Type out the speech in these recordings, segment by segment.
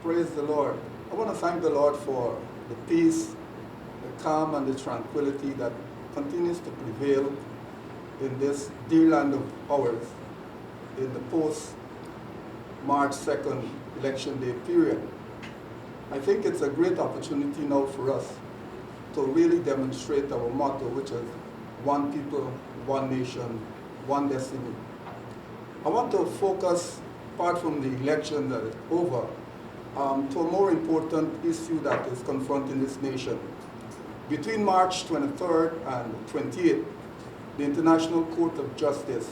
Praise the Lord. I want to thank the Lord for the peace, the calm, and the tranquility that continues to prevail in this dear land of ours in the post-March 2nd election day period. I think it's a great opportunity now for us to really demonstrate our motto, which is one people, one nation, one destiny. I want to focus, apart from the election that is over, to a more important issue that is confronting this nation. Between March 23rd and 28th, the International Court of Justice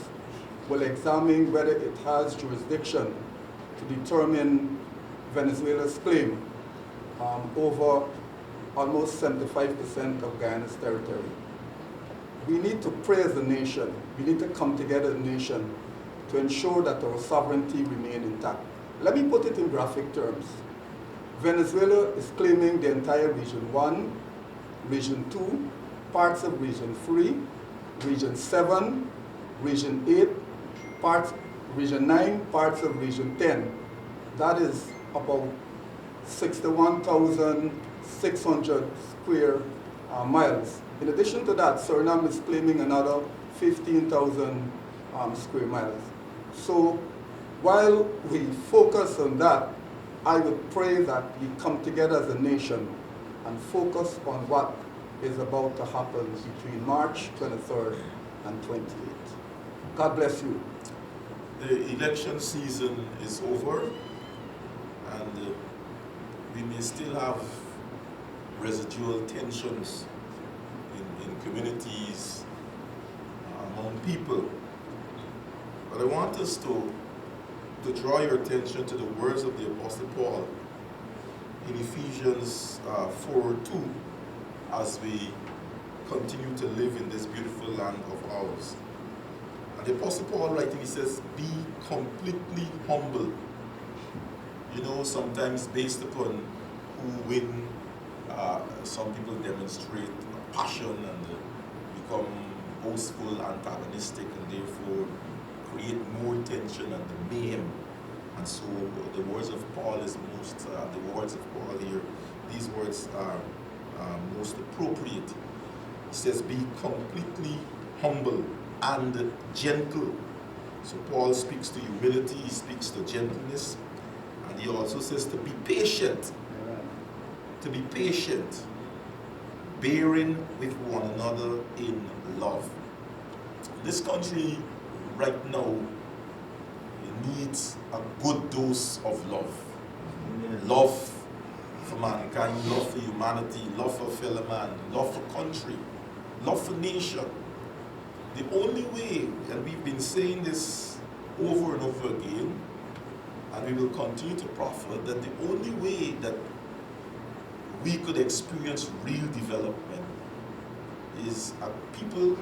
will examine whether it has jurisdiction to determine Venezuela's claim over almost 75% of Guyana's territory. We need to pray as a nation. We need to come together as a nation to ensure that our sovereignty remains intact. Let me put it in graphic terms. Venezuela is claiming the entire Region 1, Region 2, parts of Region 3, Region 7, Region 8, Region 9, parts of Region 10. That is about 61,600 square miles. In addition to that, Suriname is claiming another 15,000 square miles. So while we focus on that, I would pray that we come together as a nation and focus on what is about to happen between March 23rd and 28th. God bless you. The election season is over, and we may still have residual tensions in communities, among people. But I want us to draw your attention to the words of the Apostle Paul in Ephesians 4:2, as we continue to live in this beautiful land of ours. And the Apostle Paul writing, he says, be completely humble. You know, sometimes based upon who win, some people demonstrate passion and become boastful, antagonistic, and therefore create more tension and mayhem. And so the words of Paul is most, the words of Paul here, these words are most appropriate. He says, be completely humble and gentle. So Paul speaks to humility, he speaks to gentleness, and he also says to be patient. To be patient, bearing with one another in love. This country right now needs a good dose of love. Love for mankind, love for humanity, love for fellow man, love for country, love for nation. The only way, and we've been saying this over and over again, and we will continue to proffer, that the only way that we could experience real development is people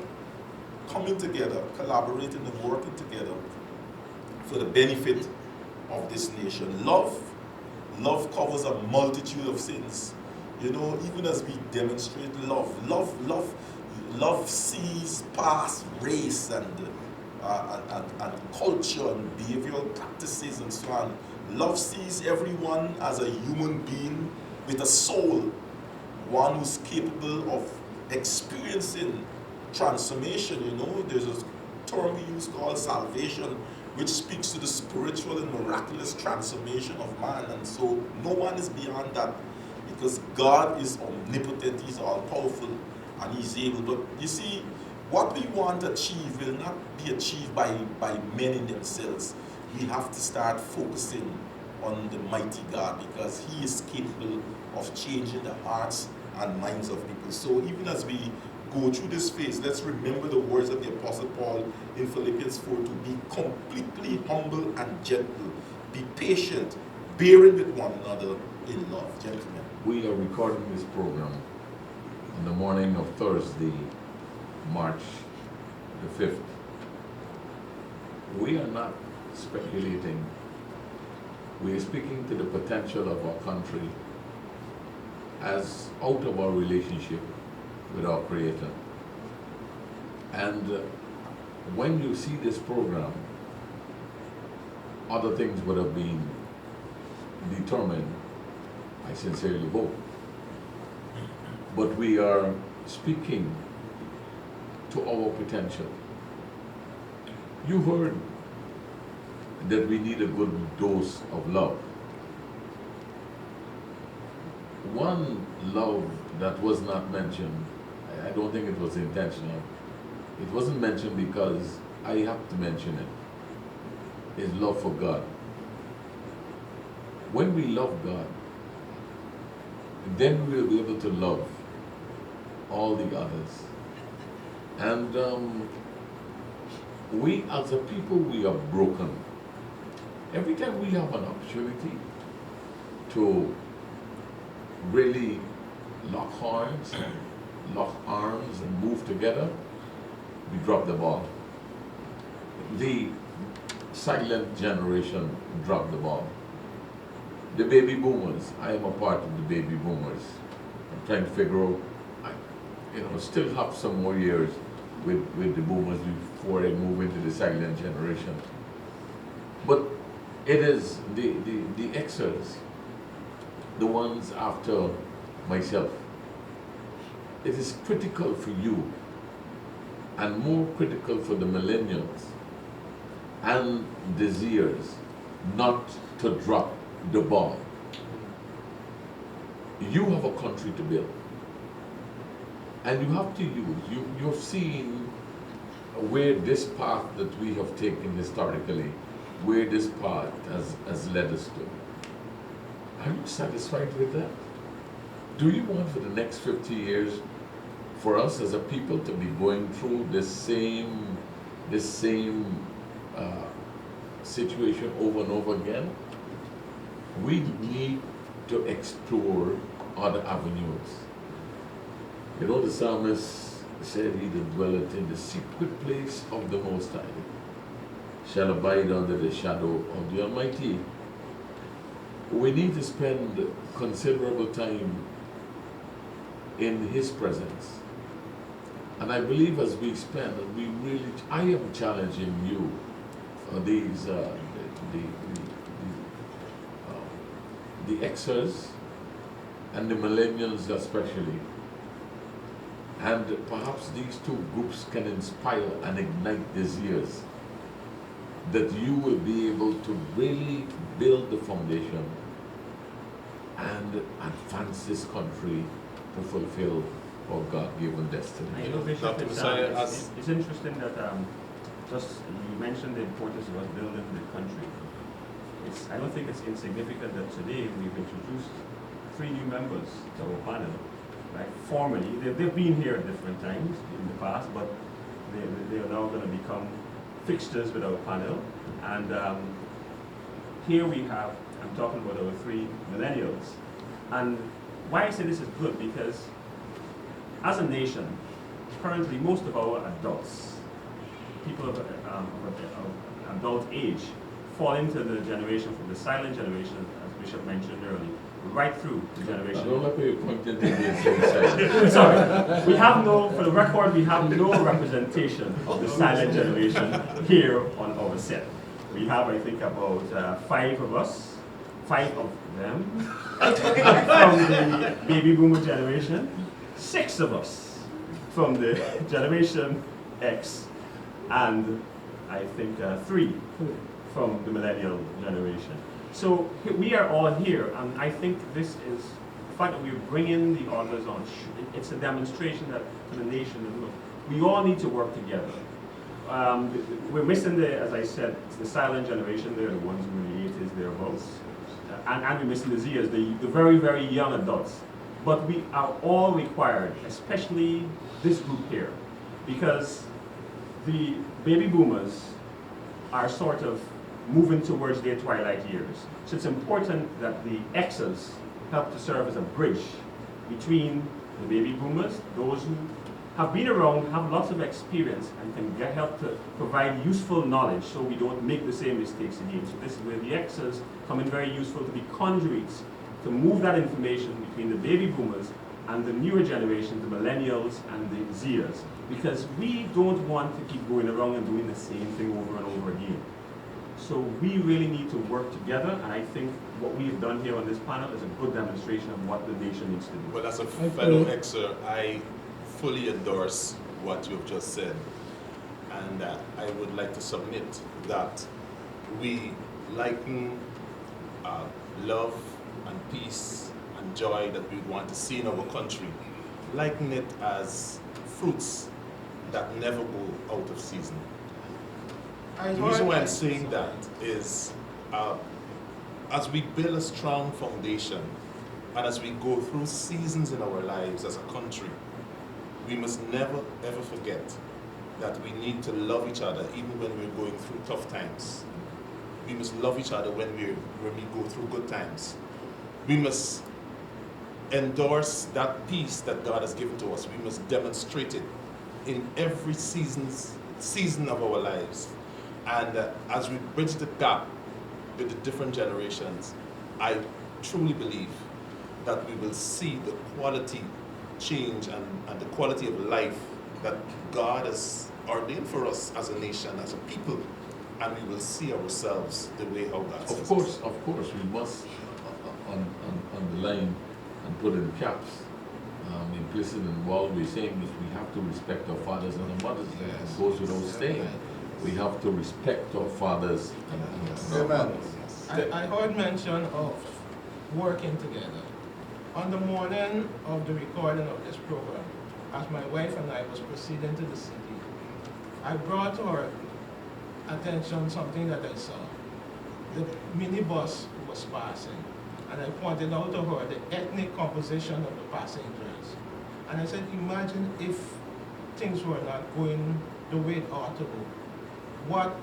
coming together, collaborating and working together for the benefit of this nation. Love covers a multitude of sins. You know, even as we demonstrate love sees past race and culture and behavioral practices and so on. Love sees everyone as a human being with a soul, one who's capable of experiencing transformation. You know, there's a term we use called salvation, which speaks to the spiritual and miraculous transformation of man. And so no one is beyond that, because God is omnipotent, he's all-powerful, and he's able. But you see, what we want to achieve will not be achieved by men in themselves. We have to start focusing on the mighty God, because he is capable of changing the hearts and minds of people. So even as we go through this phase, let's remember the words of the Apostle Paul in Philippians 4, to be completely humble and gentle, be patient, bearing with one another in love. Gentlemen. We are recording this program on the morning of Thursday, March the 5th. We are not speculating. We are speaking to the potential of our country as out of our relationship with our Creator. And when you see this program, other things would have been determined I sincerely hope. But we are speaking to our potential. You heard that we need a good dose of love. One love that was not mentioned, I don't think it was intentional. It wasn't mentioned because I have to mention it, is love for God. When we love God, then we'll be able to love all the others. And we as a people, we are broken. Every time we have an opportunity to really lock horns, lock arms and move together, we drop the ball. The silent generation dropped the ball. The baby boomers, I am a part of the baby boomers. I'm trying to figure out, still have some more years with the boomers before I move into the silent generation. But it is the Xers, the ones after myself. It is critical for you and more critical for the millennials and the Zers not to drop the ball. You have a country to build. And you have to use, you've seen where this path that we have taken historically, where this path has led us to. Are you satisfied with that? Do you want for the next 50 years for us as a people to be going through this same situation over and over again? We need to explore other avenues. You know, the psalmist said, "He that dwelleth in the secret place of the Most High shall abide under the shadow of the Almighty." We need to spend considerable time in His presence. And I believe as we spend, I am challenging you, the Xers and the millennials especially. And perhaps these two groups can inspire and ignite desires that you will be able to really build the foundation and advance this country to fulfill our God-given destiny. You know, Bishop, Dr. it's Messiah, interesting that you mentioned the importance of us building the country. I don't think it's insignificant that today we've introduced 3 new members to our panel. Right? Formally, they've been here at different times in the past, but they are now going to become fixtures with our panel. And here we have, I'm talking about our 3 millennials. And why I say this is good, because as a nation, currently most of our adults, people of adult age, fall into the generation from the silent generation, as Bishop mentioned earlier, right through the generation. I don't like where you're pointing to the Sorry, we have for the record, we have no representation of the silent generation here on our set. We have, I think, about 5 of us, 5 of them, from the baby boomer generation, 6 of us from the generation X, and I think 3 from the millennial generation. So we are all here, and I think this is the fact that we're bringing the others on. It's a demonstration that to the nation that look, we all need to work together. We're missing as I said, it's the silent generation. They're the ones who are in the 80s, thereabouts, and we're missing the Zers, the very, very young adults. But we are all required, especially this group here, because the baby boomers are sort of moving towards their twilight years. So it's important that the Xers help to serve as a bridge between the baby boomers, those who have been around, have lots of experience, and can help to provide useful knowledge so we don't make the same mistakes again. So this is where the Xers come in very useful to be conduits, to move that information between the baby boomers and the newer generation, the millennials and the Zers, because we don't want to keep going around and doing the same thing over and over again. So we really need to work together, and I think what we've done here on this panel is a good demonstration of what the nation needs to do. Well, as a fellow Exer, I fully endorse what you have just said. And I would like to submit that we liken love and peace and joy that we want to see in our country, liken it as fruits that never go out of season. The reason why I'm saying that is as we build a strong foundation and as we go through seasons in our lives as a country, we must never ever forget that we need to love each other even when we're going through tough times. We must love each other when we go through good times. We must endorse that peace that God has given to us. We must demonstrate it in every season of our lives. And as we bridge the gap with the different generations, I truly believe that we will see the quality change and the quality of life that God has ordained for us as a nation, as a people, and we will see ourselves the way how God sees us. Of course, we must underline and put in caps. Implicit in what we're saying is we have to respect our fathers and our mothers. It goes without saying. We have to respect our fathers and our Amen. mothers. I heard mention of working together. On the morning of the recording of this program, as my wife and I was proceeding to the city, I brought to her attention something that I saw. The minibus was passing, and I pointed out to her the ethnic composition of the passengers. And I said, imagine if things were not going the way it ought to go. What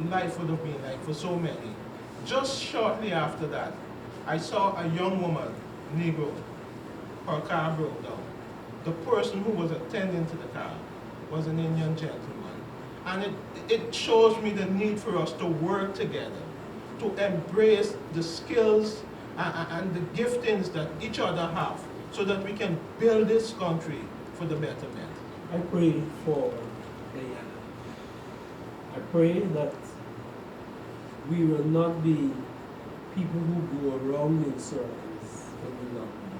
life would have been like for so many. Just shortly after that, I saw a young woman, Negro. Her car broke down. The person who was attending to the car was an Indian gentleman. And it shows me the need for us to work together, to embrace the skills and the giftings that each other have, so that we can build this country for the betterment. I pray for Guyana. I pray that we will not be people who go around in circles when we love them.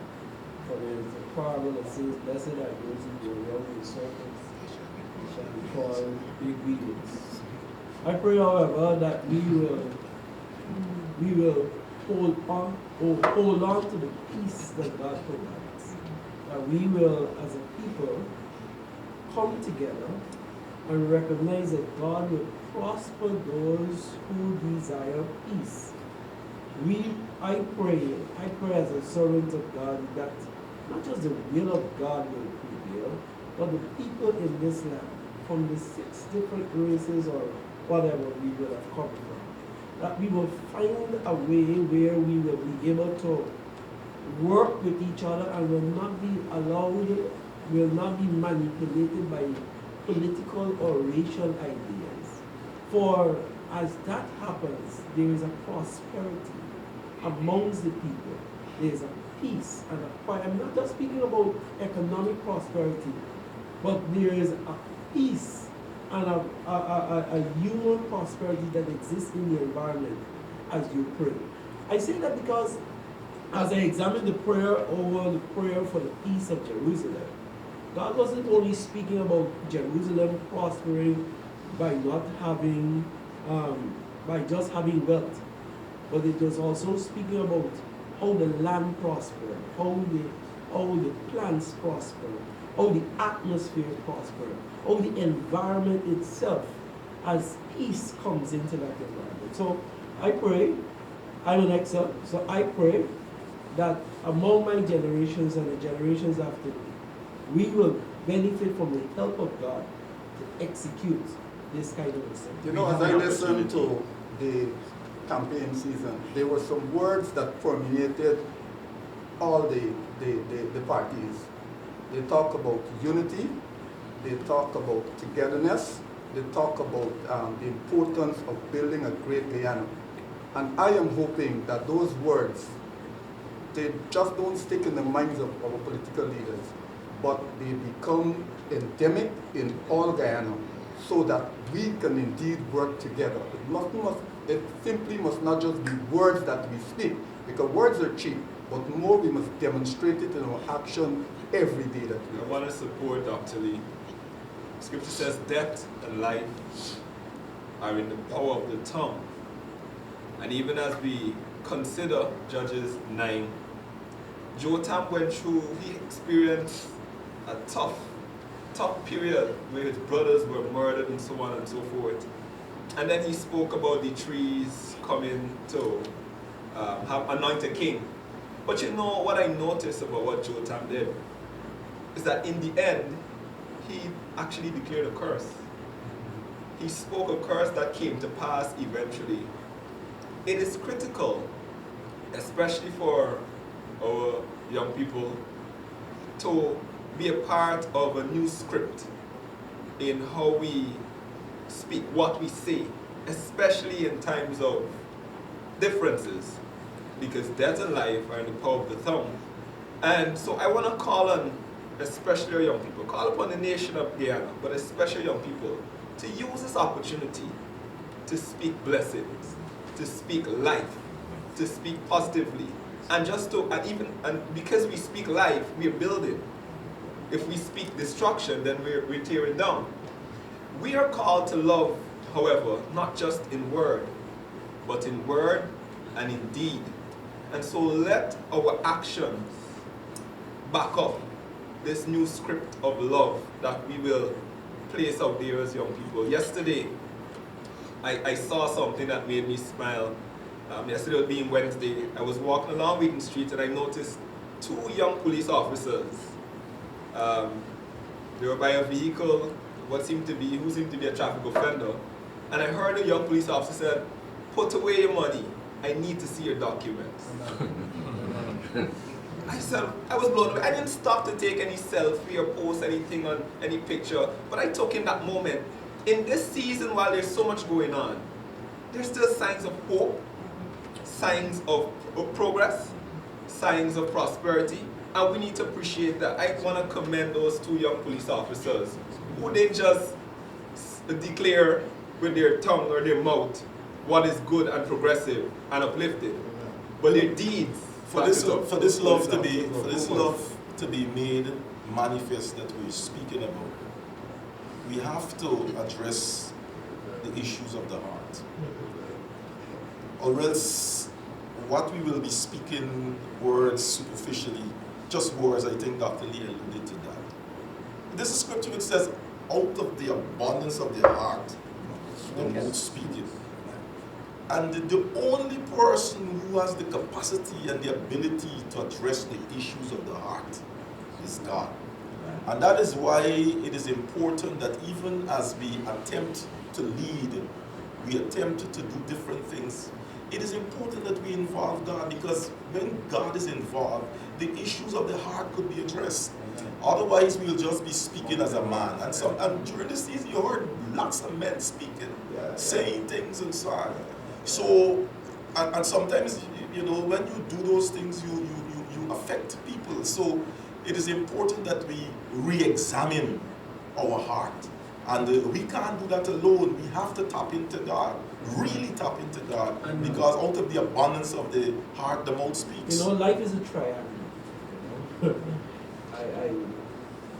For there is a parable that says, blessed are those who go around in circles, they shall be called big weeds. I pray, however, that we will hold on to the peace that God provides. That we will, as a people, come together and recognize that God will prosper those who desire peace. I pray as a servant of God that not just the will of God will prevail, but the people in this land, from the 6 different races or whatever we will have come from, that we will find a way where we will be able to work with each other and will not be manipulated by political or racial ideas. For as that happens, there is a prosperity amongst the people. There is a peace and a quiet. I'm not just speaking about economic prosperity, but there is a peace and a human prosperity that exists in the environment as you pray. I say that because as I examine the prayer for the peace of Jerusalem, God wasn't only speaking about Jerusalem prospering by not having, by just having wealth, but it was also speaking about how the land prospered, how the plants prospered, how the atmosphere prospered, how the environment itself, as peace comes into that environment. So I pray, I'm an Exer, so I pray that among my generations and the generations after me, we will benefit from the help of God to execute this kind of a thing. You know, as I listened to the campaign season, there were some words that permeated all the parties. They talk about unity, they talk about togetherness, they talk about the importance of building a great Guyana. And I am hoping that those words, they just don't stick in the minds of our political leaders, but they become endemic in all Guyana. so that we can indeed work together. It simply must not just be words that we speak, because words are cheap, but more we must demonstrate it in our action every day that we I want to support Dr. Lee. Scripture says death and life are in the power of the tongue. And even as we consider Judges 9, Jotham went through, he experienced a tough period where his brothers were murdered and so on and so forth. And then he spoke about the trees coming to have anointed king. But you know what I noticed about what Jotham did is that in the end, he actually declared a curse. He spoke a curse that came to pass eventually. It is critical, especially for our young people, to be a part of a new script in how we speak, what we say, especially in times of differences, because death and life are in the power of the tongue. And so I want to call on especially our young people, call upon the nation of Guyana, but especially young people, to use this opportunity to speak blessings, to speak life, to speak positively, and just to, and because we speak life, we're building. If we speak destruction, then we're tearing down. We are called to love, however, not just in word, but in word and in deed. And so let our actions back up this new script of love that we will place out there as young people. Yesterday, I saw something that made me smile. Yesterday being Wednesday, I was walking along Wheaton Street and I noticed two young police officers. They were by a vehicle, who seemed to be a traffic offender. And I heard a young police officer said, "Put away your money. I need to see your documents." I was blown away. I didn't stop to take any selfie or post anything on any picture, but I took in that moment. In this season, while there's so much going on, there's still signs of hope, signs of progress, signs of prosperity, and we need to appreciate that. I want to commend those two young police officers who didn't just declare with their tongue or their mouth what is good and progressive and uplifting, but their deeds. For this love to be made manifest that we're speaking about, we have to address the issues of the heart. Or else what we will be speaking words superficially, just words. I think Dr. Lee alluded to that. This is scripture which says, out of the abundance of their heart, the mouth speaketh. And the only person who has the capacity and the ability to address the issues of the heart is God. And that is why it is important that even as we attempt to lead, we attempt to do different things, it is important that we involve God, because when God is involved, the issues of the heart could be addressed. Otherwise, we'll just be speaking as a man. And during the season, you heard lots of men speaking, saying things and so on. So, and sometimes, you know, when you do those things, you affect people. So, it is important that we re-examine our heart. And we can't do that alone. We have to tap into God, really tap into God, because out of the abundance of the heart, the mouth speaks. You know, life is a triangle.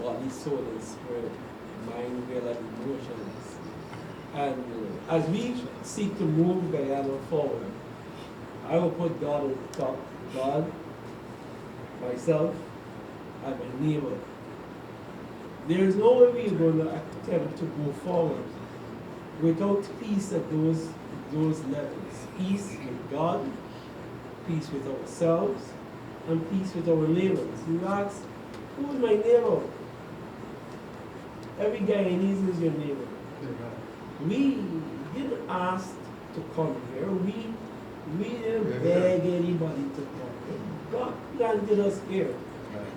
Body, soul, and spirit, mind, will, and emotions. And as we seek to move Guyana forward, I will put God at the top. God, myself, and my neighbor. There is no way we are going to attempt to go forward without peace at those levels. Peace with God, peace with ourselves, and peace with our neighbors. You ask, who is my neighbor? Every Guyanese is your neighbor. We didn't ask to come here. We didn't beg anybody to come here. God planted us here.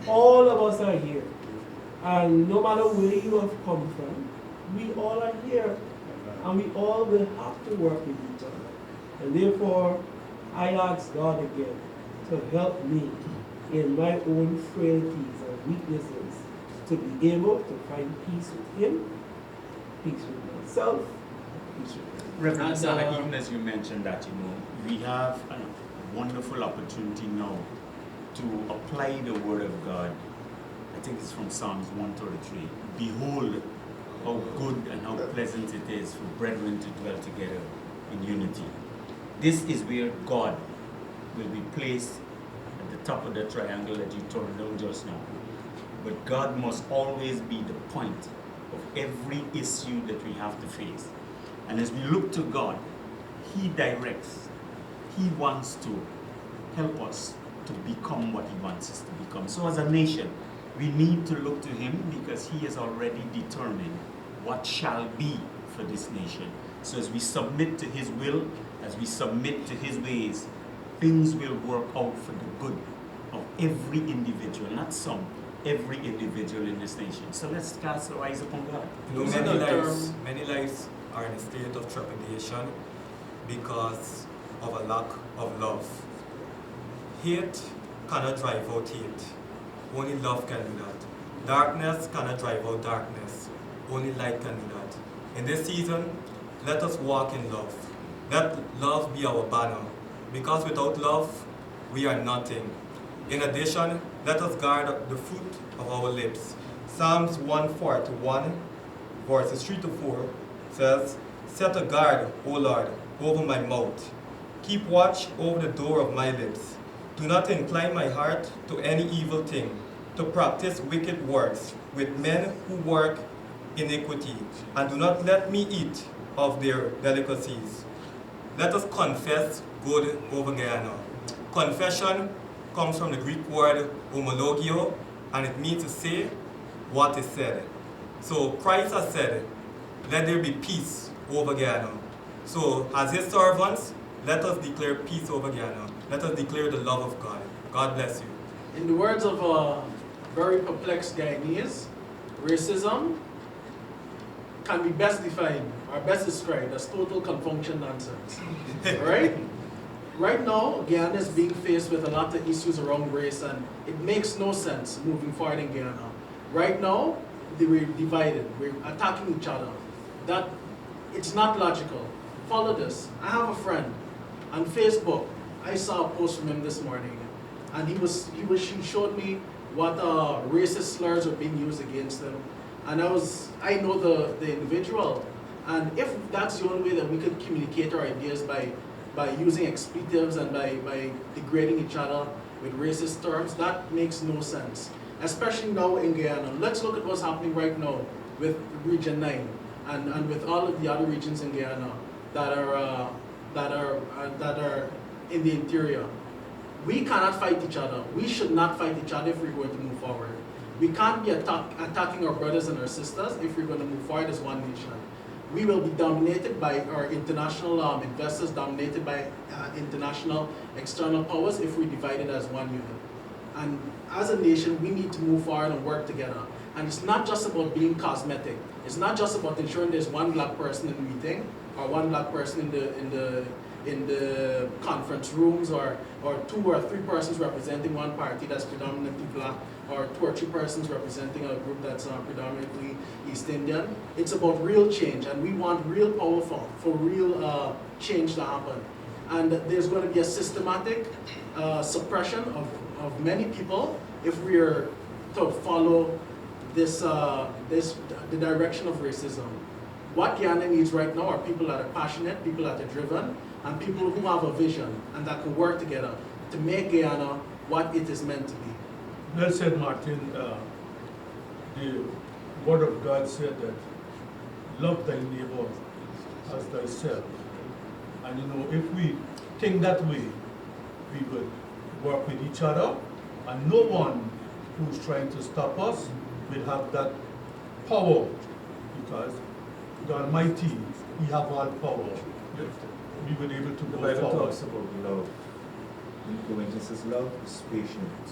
All of us are here. And no matter where you have come from, we all are here. And we all will have to work with each other. And therefore, I ask God again to help me in my own frailties and weaknesses to be able to find peace with Him peace with myself, peace with them. Reverend And, Sana, even as you mentioned that, we have a wonderful opportunity now to apply the word of God. I think it's from Psalms 133. Behold, how good and how pleasant it is for brethren to dwell together in unity. This is where God will be placed at the top of the triangle that you turned down just now. But God must always be the point of every issue that we have to face. And as we look to God, He directs. He wants to help us to become what He wants us to become. So as a nation, we need to look to Him because He has already determined what shall be for this nation. So as we submit to His will, as we submit to His ways, things will work out for the good of every individual, not some, every individual in this nation. So let's cast our eyes upon God. Many lives are in a state of trepidation because of a lack of love. Hate cannot drive out hate. Only love can do that. Darkness cannot drive out darkness. Only light can do that. In this season, let us walk in love. Let love be our banner. Because without love, we are nothing. In addition, let us guard the fruit of our lips. Psalms 141, verses 3 to 4 says, "Set a guard, O Lord, over my mouth. Keep watch over the door of my lips. Do not incline my heart to any evil thing, to practice wicked works with men who work iniquity, and do not let me eat of their delicacies." Let us confess good over Guyana. Confession comes from the Greek word homologio, and it means to say what is said. So Christ has said, let there be peace over Guyana. So as His servants, let us declare peace over Guyana. Let us declare the love of God. God bless you. In the words of a very perplexed Guyanese, racism can be best defined or best described as total confunction nonsense. Right? Right now, Guyana is being faced with a lot of issues around race, and it makes no sense moving forward in Guyana. Right now, we're divided. We're attacking each other. That it's not logical. Follow this. I have a friend on Facebook. I saw a post from him this morning, and he showed me what racist slurs are being used against him, and I know the individual, and if that's the only way that we could communicate our ideas by using expletives and by degrading each other with racist terms, that makes no sense. Especially now in Guyana. Let's look at what's happening right now with Region 9 and with all of the other regions in Guyana that are in the interior. We cannot fight each other. We should not fight each other if we're going to move forward. We can't be attacking our brothers and our sisters if we're going to move forward as one nation. We will be dominated by our international investors, dominated by international external powers if we're divided as one unit. And as a nation, we need to move forward and work together. And it's not just about being cosmetic. It's not just about ensuring there's one black person in the meeting or one black person in the conference rooms, or 2 or 3 persons representing one party that's predominantly black, or 2 or 3 persons representing a group that's predominantly East Indian. It's about real change, and we want real power for real change to happen. And there's going to be a systematic suppression of many people if we are to follow the direction of racism. What Guyana needs right now are people that are passionate, people that are driven, and people who have a vision and that can work together to make Guyana what it is meant to be. Well said, Martin. The Word of God said that love thy neighbor as thyself. And if we think that way, we would work with each other, and no one who's trying to stop us will have that power, because the Almighty, He have all power. We were able to The go Bible forward. talks about love. In Corinthians says love is patient.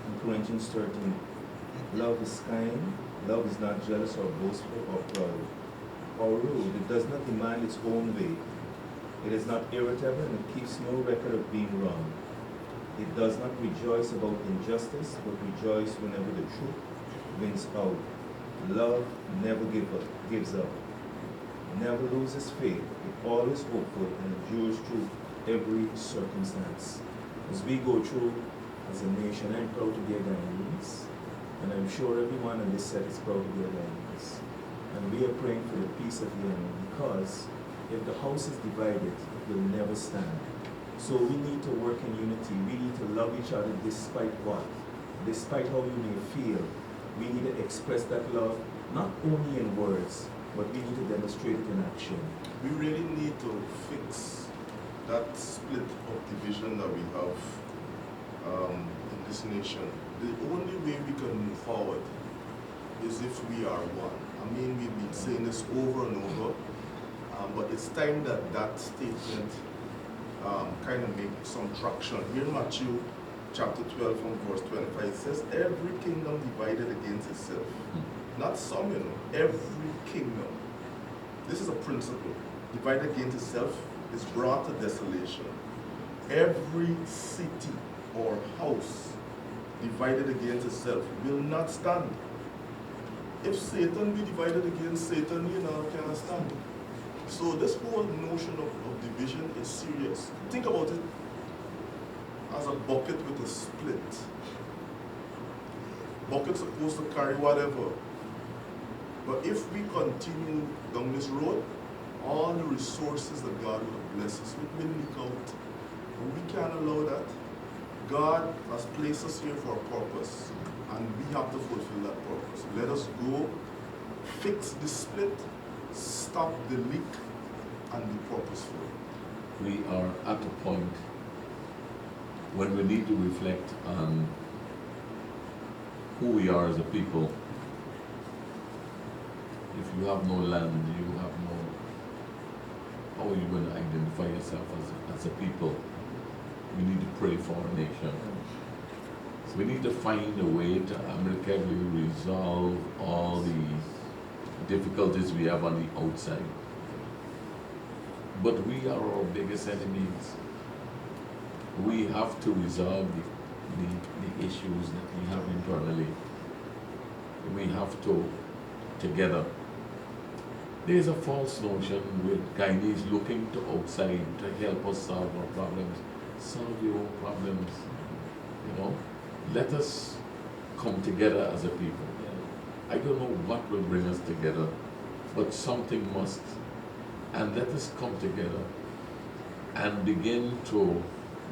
In Corinthians 13, love is kind, love is not jealous or boastful or proud or rude. It does not demand its own way. It is not irritable, and it keeps no record of being wrong. It does not rejoice about injustice, but rejoice whenever the truth wins out. Love never gives up, never loses faith, it always hopeful and endures through every circumstance. As we go through as a nation, I'm proud to be a Guyanese, and I'm sure everyone on this set is proud to be a Guyanese. And we are praying for the peace of Yemen, because if the house is divided, it will never stand. So we need to work in unity. We need to love each other despite what? Despite how you may feel. We need to express that love, not only in words, but we need to demonstrate it in action. We really need to fix that split of division that we have in this nation. The only way we can move forward is if we are one. I mean, we've been saying this over and over, but it's time that that statement kind of make some traction. Here in Matthew chapter 12 from verse 25, it says, every kingdom divided against itself. Not some, every kingdom. This is a principle. Divided against itself is brought to desolation. Every city or house divided against itself will not stand. If Satan be divided against Satan, cannot stand. So this whole notion of division is serious. Think about it as a bucket with a split. Bucket's supposed to carry whatever. But if we continue down this road, all the resources that God will bless us with will leak out. And we can't allow that. God has placed us here for a purpose, and we have to fulfill that purpose. Let us go, fix the split, stop the leak, and be purposeful. We are at a point when we need to reflect on who we are as a people. If you have no land, you have no, how are you going to identify yourself as a people? We need to pray for our nation. So we need to find a way to amicably resolve all the difficulties we have on the outside. But we are our biggest enemies. We have to resolve the issues that we have internally. We have to, together. There's a false notion with Guyanese looking to outside to help us solve our problems. Solve your own problems, Let us come together as a people. I don't know what will bring us together, but something must. And let us come together and begin to,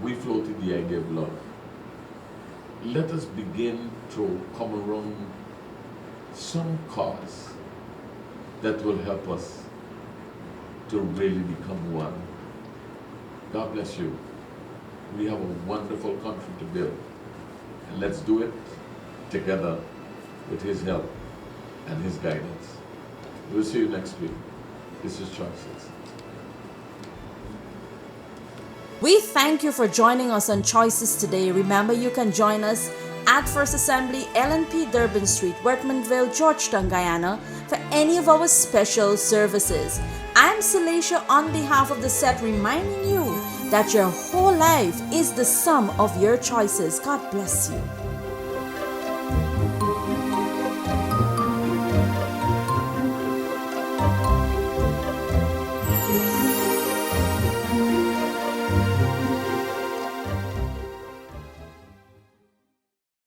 we floated the idea of love. Let us begin to come around some cause that will help us to really become one. God bless you. We have a wonderful country to build. And let's do it together with His help and His guidance. We'll see you next week. This is Choices. We thank you for joining us on Choices today. Remember, you can join us at First Assembly, LNP Durban Street, Workmanville, Georgetown, Guyana, for any of our special services. I'm Celacia on behalf of the set, reminding you that your whole life is the sum of your choices. God bless you.